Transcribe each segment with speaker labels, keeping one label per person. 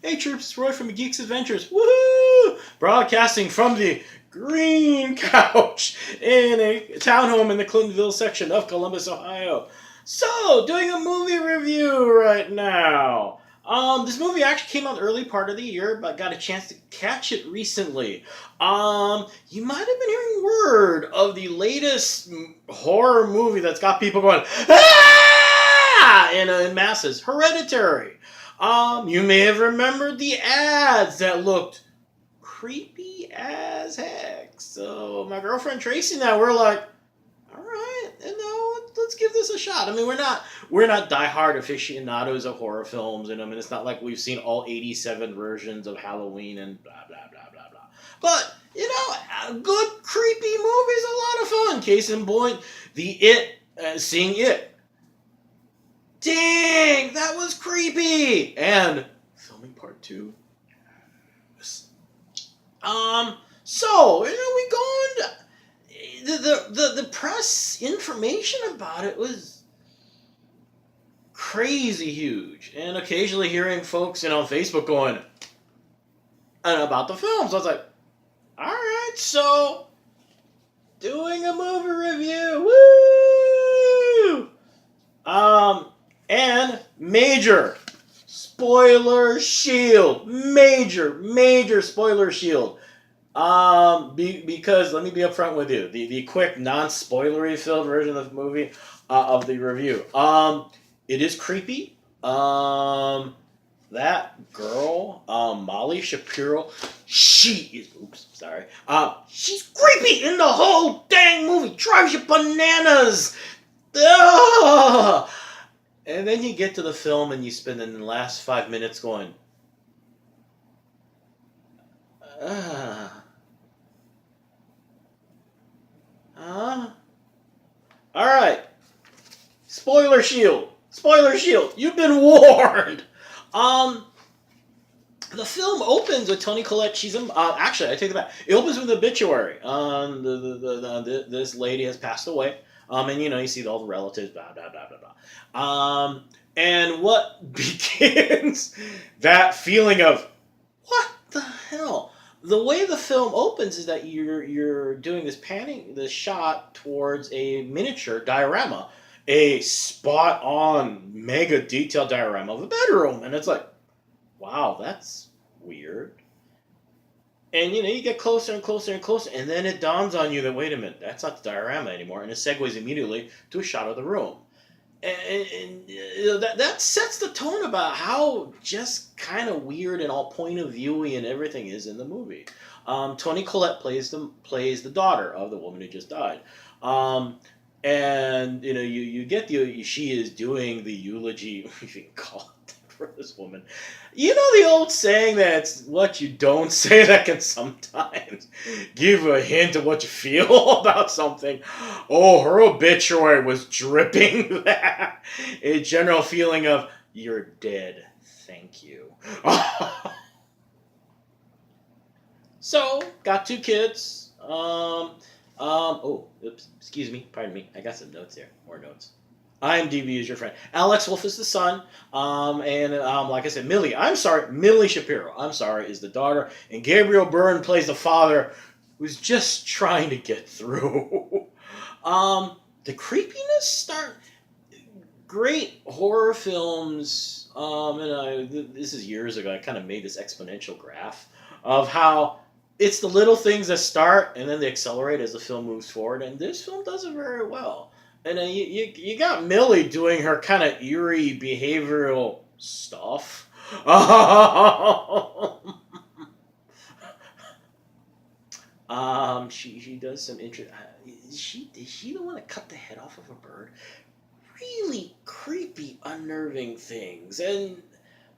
Speaker 1: Hey troops, it's Roy from Geeks Adventures. Woohoo! Broadcasting from the green couch in a townhome in the Clintonville section of Columbus, Ohio. So, doing a movie review right now. This movie actually came out the early part of the year, but got a chance to catch it recently. You might have been hearing word of the latest horror movie that's got people going ah in masses. Hereditary. You may have remembered the ads that looked creepy as heck. So my girlfriend Tracy and I were like, all right, let's give this a shot. I mean, we're not diehard aficionados of horror films, and I mean, it's not like we've seen all 87 versions of Halloween and blah blah blah blah blah. But a good creepy movie is a lot of fun. Case in point, seeing it. Dang, that was creepy. And filming part 2. So we go on. The press information about it was crazy huge, and occasionally hearing folks on Facebook going about the film. So I was like, all right, so doing a movie review, woo! And major spoiler shield, major spoiler shield. Because let me be upfront with you, the quick non-spoilery filled version of the movie, of the review. It is creepy. That girl, Molly Shapiro, she's creepy in the whole dang movie. Drives you bananas. Ugh! And then you get to the film and you spend the last 5 minutes going, all right. Spoiler shield. You've been warned. The film opens with Toni Collette. She's actually, I take it back. It opens with an obituary. This lady has passed away. And you see all the relatives, blah blah blah blah blah. And what begins that feeling of what the hell? The way the film opens is that you're doing this shot towards a miniature diorama, a spot on mega detailed diorama of a bedroom, and it's like, wow, that's weird. And you get closer and closer and closer, and then it dawns on you that wait a minute, that's not the diorama anymore, and it segues immediately to a shot of the room. And that sets the tone about how just kind of weird and all point of viewy and everything is in the movie. Toni Collette plays the daughter of the woman who just died. And you get she is doing the eulogy, if you can call it, for this woman. You know the old saying that it's what you don't say that can sometimes give a hint of what you feel about something. Oh, her obituary was dripping that. A general feeling of, you're dead, thank you. So, got 2 kids. Excuse me, pardon me. I got some notes here, more notes. IMDb is your friend. Alex Wolff is the son, and like I said, Millie Shapiro, is the daughter, and Gabriel Byrne plays the father, who's just trying to get through. The creepiness start. Great horror films, this is years ago. I kind of made this exponential graph of how it's the little things that start and then they accelerate as the film moves forward, and this film does it very well. And then you got Millie doing her kind of eerie behavioral stuff. She does some interest. Is she the one that cut the head off of a bird? Really creepy, unnerving things, and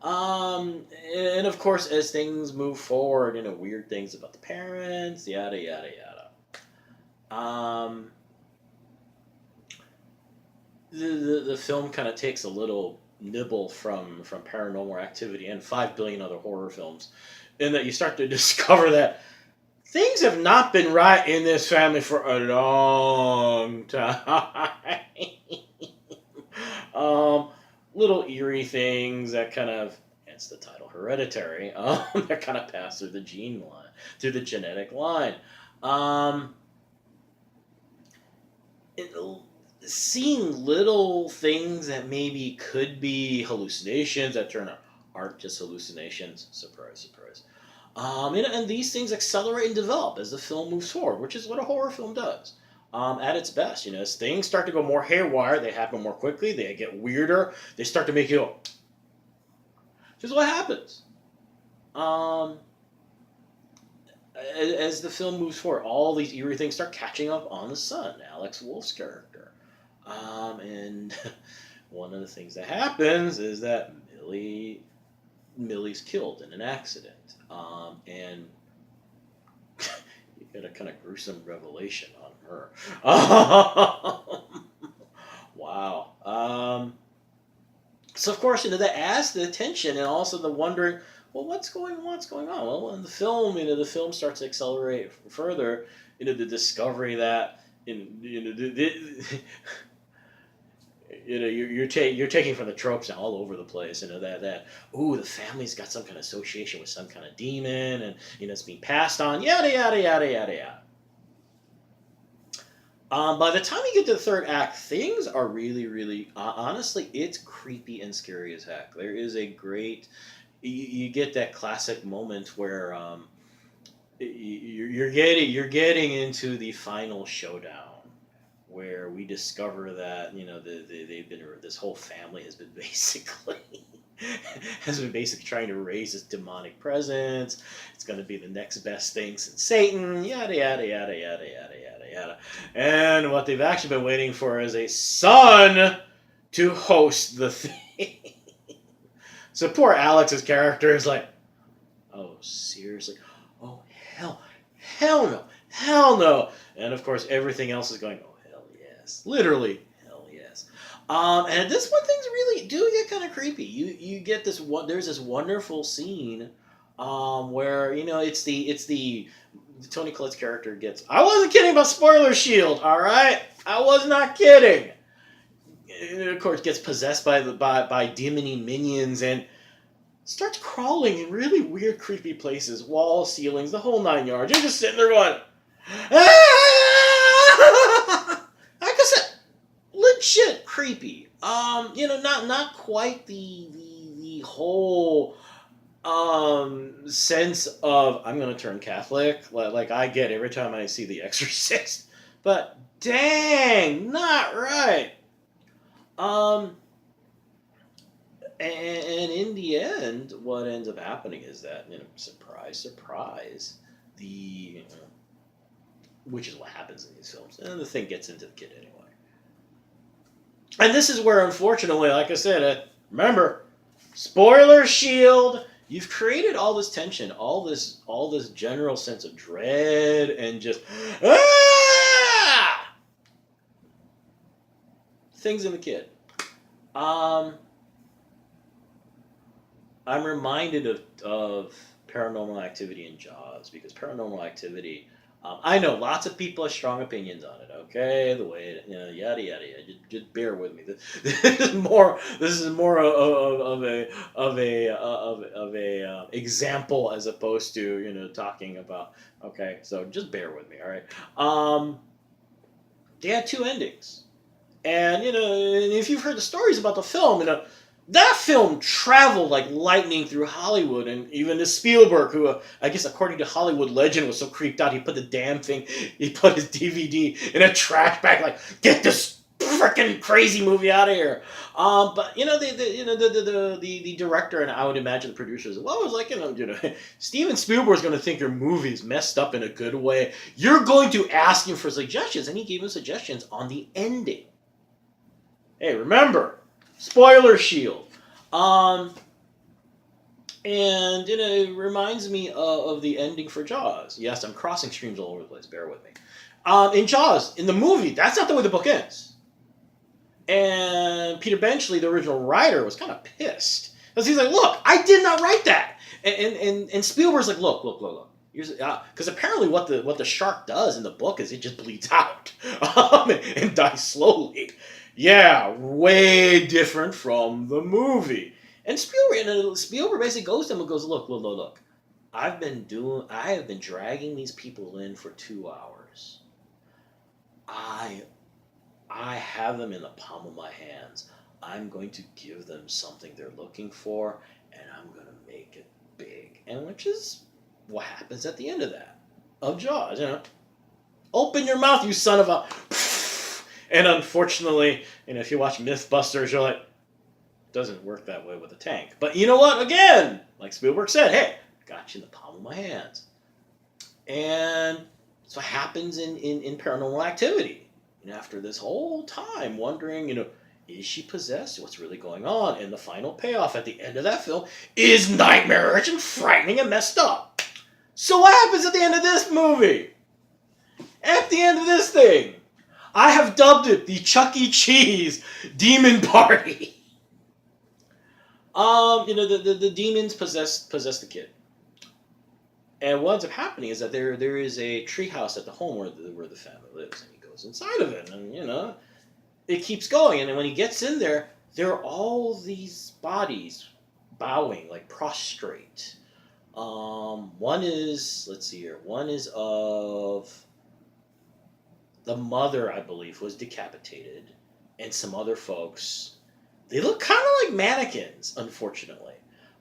Speaker 1: of course, as things move forward, weird things about the parents, yada yada yada. The film kind of takes a little nibble from Paranormal Activity and 5 billion other horror films, in that you start to discover that things have not been right in this family for a long time. Little eerie things that kind of hence the title Hereditary. That kind of passed through the gene line, through the genetic line. Um, it, Seeing little things that maybe could be hallucinations that turn out aren't just hallucinations. Surprise, surprise. And these things accelerate and develop as the film moves forward, which is what a horror film does. At its best, as things start to go more haywire, they happen more quickly, they get weirder, they start to make you go, here's what happens. Um, as the film moves forward, all these eerie things start catching up on the son, Alex Wolff's character. And one of the things that happens is that Millie's killed in an accident. And you get a kind of gruesome revelation on her. Wow. So of course, that adds the tension and also the wondering, well, what's going on? Well, in the film, the film starts to accelerate further, the discovery that, you're taking from the tropes now all over the place. That the family's got some kind of association with some kind of demon, and it's being passed on. Yada yada yada yada yada. By the time you get to the third act, things are really, really honestly, it's creepy and scary as heck. There is a great, you get that classic moment where you're getting into the final showdown, where we discover that they've been, this whole family has been basically trying to raise this demonic presence. It's going to be the next best thing since Satan. Yada yada yada yada yada yada yada. And what they've actually been waiting for is a son to host the thing. So poor Alex's character is like, oh seriously, oh hell no, and of course everything else is going, oh hell yes, literally hell yes. And at this point things really do get kind of creepy. You get this one. There's this wonderful scene, where it's the Toni Collette's character gets. I wasn't kidding about spoiler shield. All right, I was not kidding. And of course, gets possessed by demony minions and starts crawling in really weird, creepy places, walls, ceilings, the whole 9 yards. You're just sitting there going, ah! Like I said, legit creepy. Not quite the whole sense of I'm gonna turn Catholic like I get every time I see The Exorcist, but dang, not right. And in the end, what ends up happening is that, surprise, surprise, which is what happens in these films, and the thing gets into the kid anyway. And this is where, unfortunately, like I said, remember, spoiler shield. You've created all this tension, all this general sense of dread, and just things in the kid. I'm reminded of Paranormal Activity and Jaws, because Paranormal Activity, I know lots of people have strong opinions on it. Okay, the way it, yada yada yada. Just bear with me. This is more. This is more of a example as opposed to talking about. Okay, so just bear with me. All right. They had two endings, and if you've heard the stories about the film, that film traveled like lightning through Hollywood, and even to Spielberg, who I guess according to Hollywood legend was so creeped out he put his DVD in a trash bag, like, get this freaking crazy movie out of here. But the director, and I would imagine the producers, well, it was like Steven Spielberg's going to think your movie's messed up in a good way. You're going to ask him for suggestions, and he gave him suggestions on the ending. Hey, remember. Spoiler shield. And it reminds me of the ending for Jaws. Yes, I'm crossing streams all over the place. Bear with me. In Jaws, in the movie, that's not the way the book ends. And Peter Benchley, the original writer, was kind of pissed. Because he's like, look, I did not write that. And Spielberg's like, look. Because apparently what the shark does in the book is it just bleeds out and dies slowly. Yeah, way different from the movie. And Spielberg basically goes to him and goes, look. I have been dragging these people in for 2 hours. I have them in the palm of my hands. I'm going to give them something they're looking for, and I'm going to make it big. And which is what happens at the end of that. Of Jaws, Open your mouth, you son of a... And unfortunately, if you watch Mythbusters, you're like, it doesn't work that way with a tank. But you know what? Again, like Spielberg said, hey, got you in the palm of my hands. And that's what happens in Paranormal Activity. And after this whole time wondering, is she possessed? What's really going on? And the final payoff at the end of that film is nightmarish and frightening and messed up. So what happens at the end of this movie? At the end of this thing, I have dubbed it the Chuck E. Cheese Demon Party. The demons possess the kid. And what ends up happening is that there is a treehouse at the home where the family lives, and he goes inside of it, and it keeps going. And then when he gets in there are all these bodies bowing, like prostrate. One is, let's see here, one is of the mother, I believe, was decapitated, and some other folks. They look kind of like mannequins, unfortunately.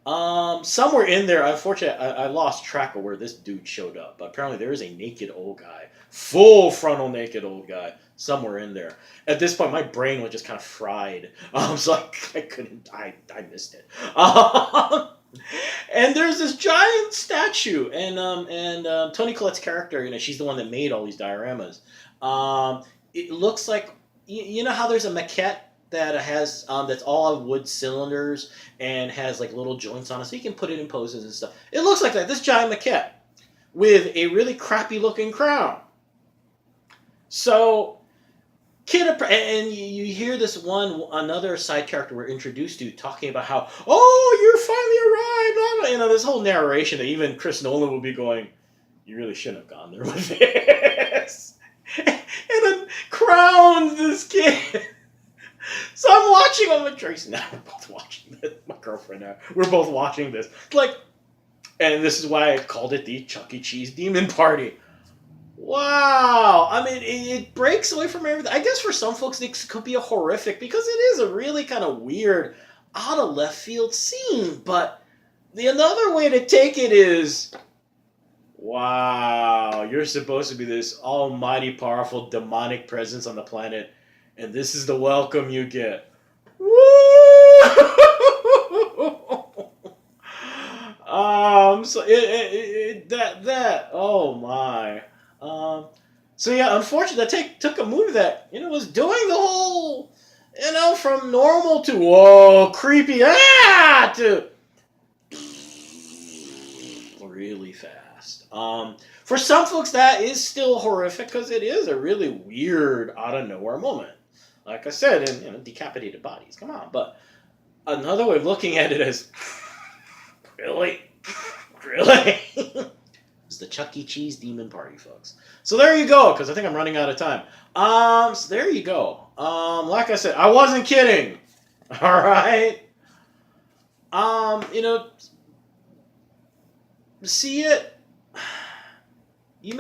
Speaker 1: Somewhere in there, unfortunately, I lost track of where this dude showed up. But apparently there is a naked old guy, full frontal naked old guy, somewhere in there. At this point, my brain was just kind of fried. So I couldn't, I missed it. And there's this giant statue, and Toni Collette's character, she's the one that made all these dioramas. It looks like, you know how there's a maquette that has that's all of wood cylinders and has like little joints on it, so you can put it in poses and stuff. It looks like that. This giant maquette with a really crappy looking crown. So, and you hear this another side character we're introduced to talking about how, oh, you're finally arrived. This whole narration that even Chris Nolan will be going, you really shouldn't have gone there with this. And then crowns this kid. So I'm watching on with Tracy now. We're both watching this. My girlfriend and I. We're both watching this. And this is why I called it the Chuck E. Cheese Demon Party. Wow. I mean, it breaks away from everything. I guess for some folks it could be a horrific, because it is a really kind of weird, out of left field scene. But another way to take it is, wow, you're supposed to be this almighty, powerful, demonic presence on the planet. And this is the welcome you get. Woo! So oh my. So yeah, unfortunately, that took a movie that was doing the whole from normal to whoa creepy to really fast. For some folks, that is still horrific because it is a really weird out of nowhere moment. Like I said, and decapitated bodies. Come on, but another way of looking at it is really. It's the Chuck E. Cheese Demon Party, folks. So there you go, because I think I'm running out of time. So there you go. Like I said, I wasn't kidding. All right. See it. You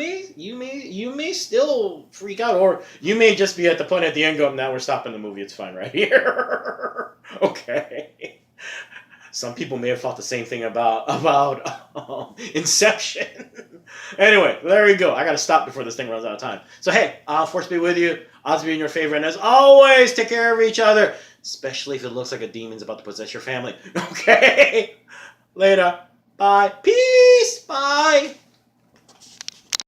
Speaker 1: may still freak out, or you may just be at the point at the end going, now we're stopping the movie, it's fine right here. Okay. Some people may have thought the same thing about Inception. Anyway, there you go. I gotta stop before this thing runs out of time. So hey, force be with you. Odds be in your favor, and as always, take care of each other, especially if it looks like a demon's about to possess your family. Okay. Later. Bye. Peace. Bye.